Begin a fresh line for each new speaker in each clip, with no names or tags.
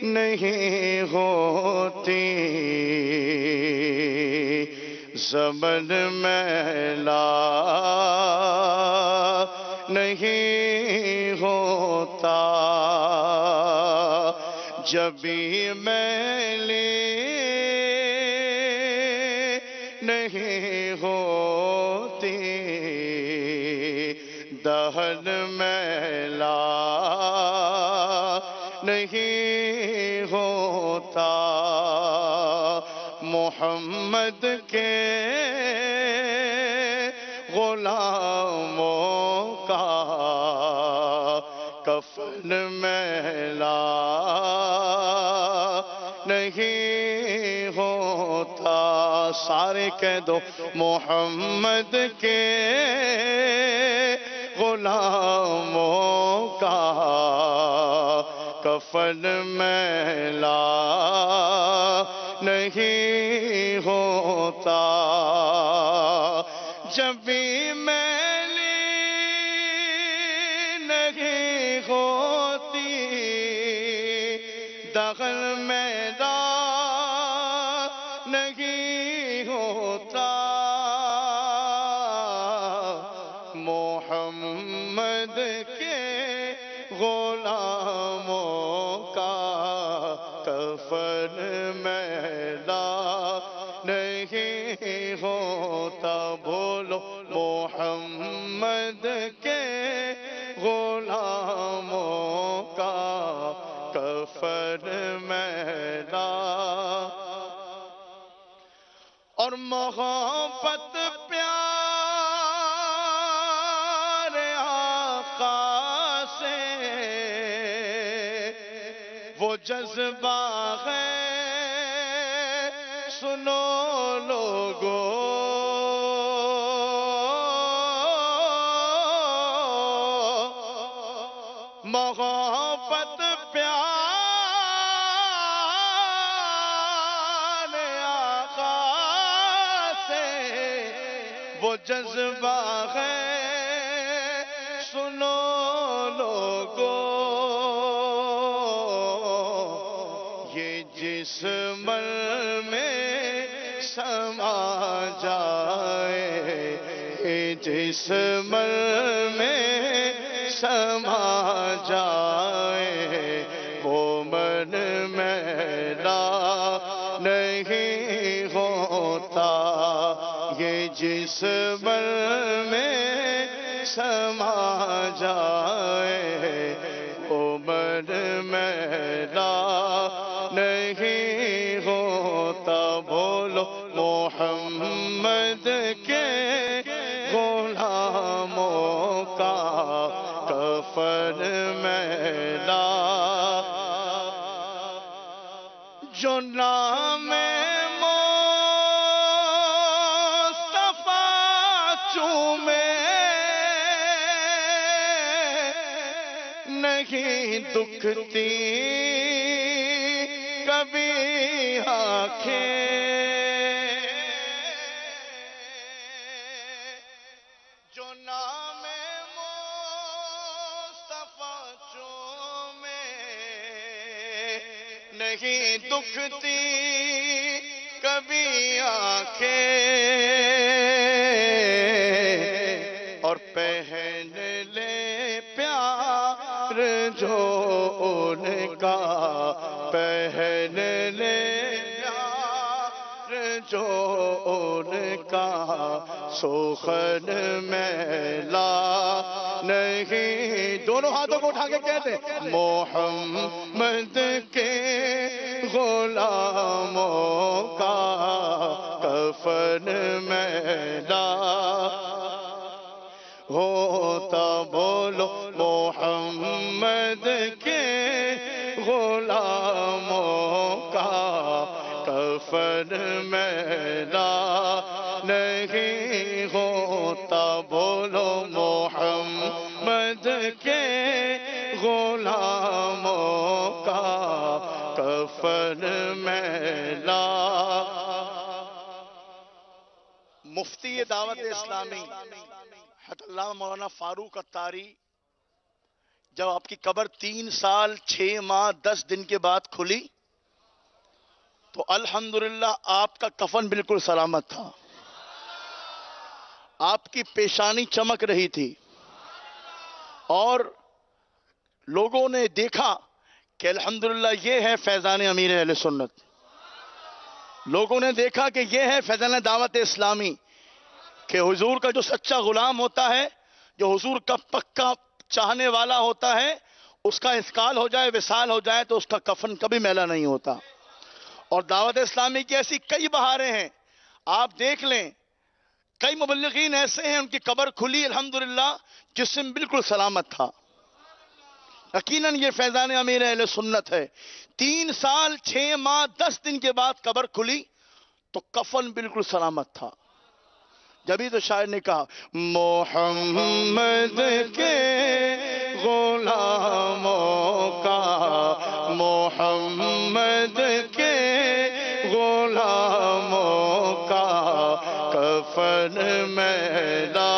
نہیں ہوتی، زمن میلا نہیں ہوتا، جبھی میلی نہیں ہوتی، دہن میلا نہیں ہوتا، محمد کے غلاموں کا کفن میلا نہیں ہوتا، سارے کہہ دو محمد کے غلاموں کا کفن میلا نہیں ہوتا، جب بھی میلی نہیں ہوتی، دغل میلا نہیں ہوتا، محمد کے غلاموں کا کفن میلا نہیں ہوتا، بولو محمد کے غلاموں کا کفن میلا، اور محبت پیارے آقا سے وہ جذبہ ہے، سنو لوگو، محبت پیارے آقا سے وہ جذبہ ہے، سنو لوگو، یہ جسم میں سما جائے، یہ جسم میں سما جائے، وہ من میلا نہیں ہوتا، یہ جسم میں سما جائے، وہ من میلا نہیں ہوتا، بولو محمد کے غلاموں کا کفن میلا، جو نام مصطفیٰ چومے، نہیں دکھتی کبھی آنکھیں، جو نام مصطفیٰ چومے، نہیں دکھتی کبھی آنکھیں، اور پہن لے پیار جو ان کا، پہن لے پیار جو ان کا، سوخن میلا نہیں، دونوں ہاتھوں کو اٹھا کے کہتے ہیں محمد کے غلاموں کا کفن میلا ہوتا، بولو محمد کے غلاموں کا کفن میلا نہیں ہوتا، بولو محمد کے غلاموں کا کفن میلا۔ مفتی دعوت اسلامی حضرت علامہ مولانا فاروق اتاری جب آپ کی قبر 3 سال 6 ماہ 10 دن کے بعد کھلی تو الحمدللہ آپ کا کفن بالکل سلامت تھا، آپ کی پیشانی چمک رہی تھی، اور لوگوں نے دیکھا کہ الحمدللہ یہ ہے فیضان امیر اہل سنت، لوگوں نے دیکھا کہ یہ ہے فیضان دعوت اسلامی، کہ حضور کا جو سچا غلام ہوتا ہے، جو حضور کا پکا چاہنے والا ہوتا ہے، اس کا انتقال ہو جائے، وصال ہو جائے تو اس کا کفن کبھی میلا نہیں ہوتا۔ اور دعوت اسلامی کی ایسی کئی بہاریں ہیں، آپ دیکھ لیں، کئی مبلغین ایسے ہیں ان کی قبر کھلی الحمدللہ جسم بالکل سلامت تھا۔ یقیناً یہ فیضان امیر اہل سنت ہے۔ 3 سال 6 ماہ 10 دن کے بعد قبر کھلی تو کفن بالکل سلامت تھا۔ جبھی تو شاعر نے کہا محمد کے غلاموں کا، محمد کے غلاموں کا کفن میلا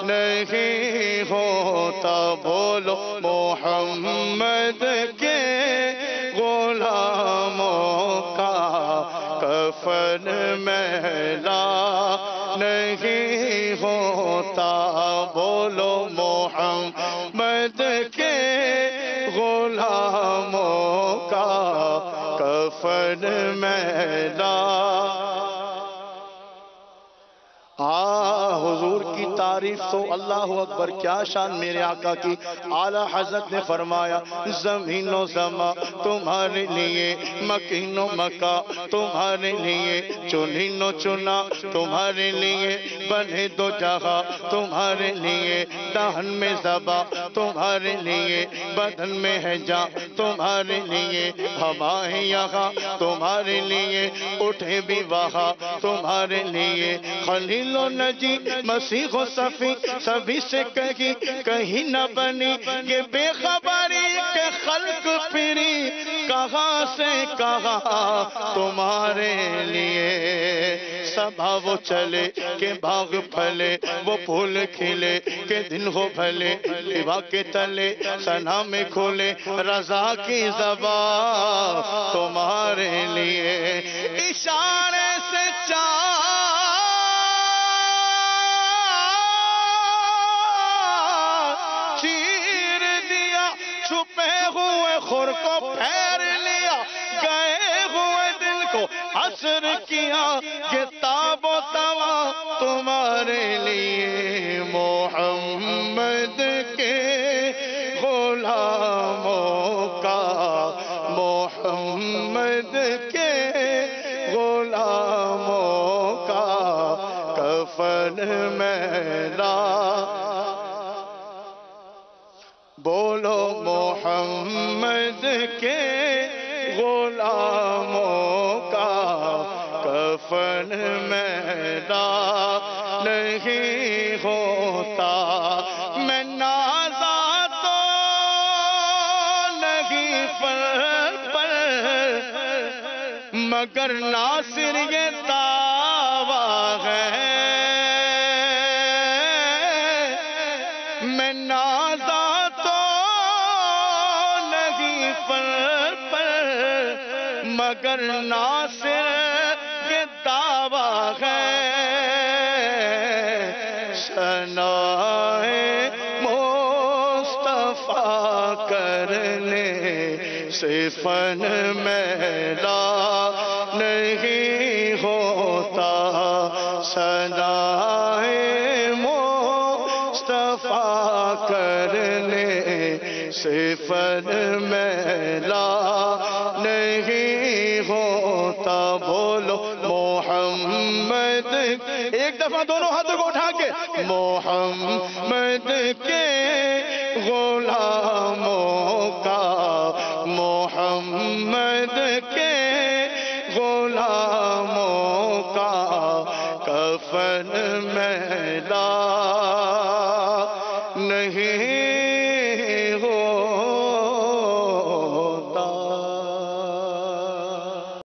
نہیں ہوتا، بولو محمد کے غلاموں کا کفن میلا نہیں ہوتا، بولو محمد کے غلاموں کا کفن میلا۔ حضور کی تعریف تو اللہ اکبر، کیا شان میرے آقا کی۔ اعلیٰ حضرت نے فرمایا زمین و زمان تمہارے لیے، مکین و مکہ تمہارے لیے، چنین و چنا تمہارے لیے، بنے دو جہاں تمہارے لیے، دہن میں زبا تمہارے لیے، بدن میں ہے جاں تمہارے لیے، ہوائیں یہاں تمہارے لیے، اٹھے بھی وہاں تمہارے لیے، خلیل و نجی مسیح و صفی سبھی سے کہیں نہ بنی، یہ بے خبری کہ خلق پھری کہاں سے کہاں تمہارے لیے، سبھا وہ چلے کہ باغ پھلے، وہ پھول کھلے کہ دن ہو بھلے، لیوا کے تلے ثنا میں کھولے رضا کی زبان تمہارے لیے، اشارے سے چیر دیا، چھپے ہوئے خور کو پھیر لیا، گئے ہوئے دل کو عصر کیا، یہ تاب و توا تمہارے لیے، محمد کے غلاموں کا، محمد کے غلاموں کا کفن میلا، بولو محمد کے غلاموں کا کفن میلا نہیں ہوتا، میں نازا تو نہیں پر مگر ناصر یہ دعویٰ ہے، میں نازا مگر ناصر یہ دعویٰ ہے، ثنائے مصطفیٰ کرنے سے فن میلا نہیں ہوتا، ثنائے مصطفیٰ کرنے سے فن میلا نہیں ہوتا، بولو محمد، ایک دفعہ دونوں ہاتھوں کو اٹھا کے، محمد کے غلاموں کا، محمد کے غلاموں کا کفن میلا نہیں